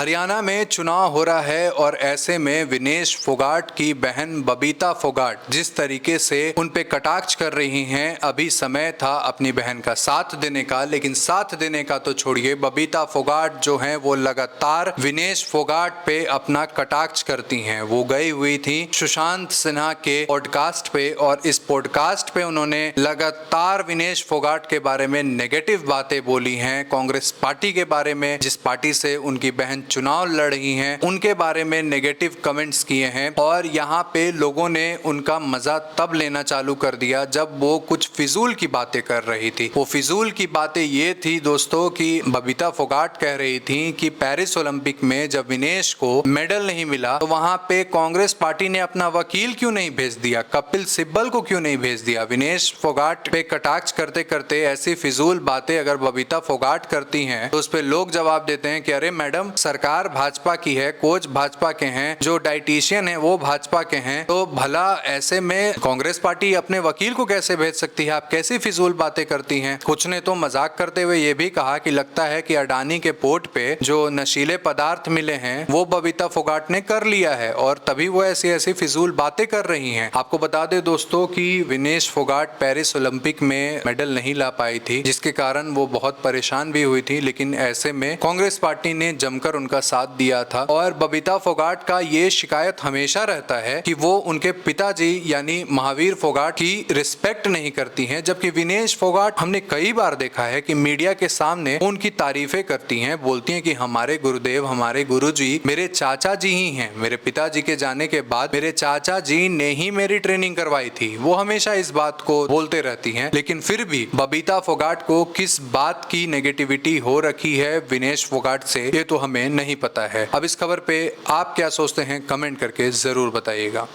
हरियाणा में चुनाव हो रहा है और ऐसे में विनेश फोगाट की बहन बबीता फोगाट जिस तरीके से उन पे कटाक्ष कर रही हैं, अभी समय था अपनी बहन का साथ देने का, लेकिन साथ देने का तो छोड़िए, बबीता फोगाट जो हैं वो लगातार विनेश फोगाट पे अपना कटाक्ष करती हैं। वो गई हुई थी सुशांत सिन्हा के पॉडकास्ट पे और इस पॉडकास्ट पे उन्होंने लगातार विनेश फोगाट के बारे में नेगेटिव बातें बोली हैं। कांग्रेस पार्टी के बारे में, जिस पार्टी से उनकी बहन चुनाव लड़ रही हैं, उनके बारे में नेगेटिव कमेंट्स किए हैं और यहाँ पे लोगों ने उनका मजा तब लेना चालू कर दिया जब वो कुछ फिजूल की बातें कर रही थी। वो फिजूल की बातें ये थी दोस्तों कि बबीता फोगाट कह रही थी कि पेरिस ओलंपिक में जब विनेश को मेडल नहीं मिला तो वहां पे कांग्रेस पार्टी ने अपना वकील क्यों नहीं भेज दिया, कपिल सिब्बल को क्यों नहीं भेज दिया। विनेश फोगाट पे कटाक्ष करते करते ऐसी फिजूल बातें अगर बबीता फोगाट करती हैं तो उस पे लोग जवाब देते हैं कि अरे मैडम, सरकार भाजपा की है, कोच भाजपा के हैं, जो डाइटिशियन है वो भाजपा के हैं, तो भला ऐसे में कांग्रेस पार्टी अपने वकील को कैसे भेज सकती है। आप कैसी फिजूल बातें करती हैं। कुछ ने तो मजाक करते हुए ये भी कहा कि लगता है कि अडानी के पोर्ट पे जो नशीले पदार्थ मिले हैं वो बबीता फोगाट ने कर लिया है और तभी वो ऐसी ऐसी फिजूल बातें कर रही हैं। आपको बता दें दोस्तों कि विनेश फोगाट पेरिस ओलंपिक में मेडल नहीं ला पाई थी, जिसके कारण वो बहुत परेशान भी हुई थी, लेकिन ऐसे में कांग्रेस पार्टी ने जमकर उनका साथ दिया था। और बबीता फोगाट का ये शिकायत हमेशा रहता है कि वो उनके पिताजी यानी महावीर फोगाट की रिस्पेक्ट नहीं करती हैं, जबकि विनेश फोगाट हमने कई बार देखा है कि मीडिया के सामने उनकी तारीफें करती हैं, बोलती हैं कि हमारे गुरुदेव, हमारे गुरुजी मेरे चाचा जी ही हैं, मेरे पिताजी के जाने के बाद मेरे चाचा जी ने ही मेरी ट्रेनिंग करवाई थी। वो हमेशा इस बात को बोलते रहती हैं, लेकिन फिर भी बबीता फोगाट को किस बात की नेगेटिविटी हो रखी है विनेश फोगाट से, ये तो हमें नहीं पता है। अब इस खबर पे आप क्या सोचते हैं, कमेंट करके जरूर बताइएगा।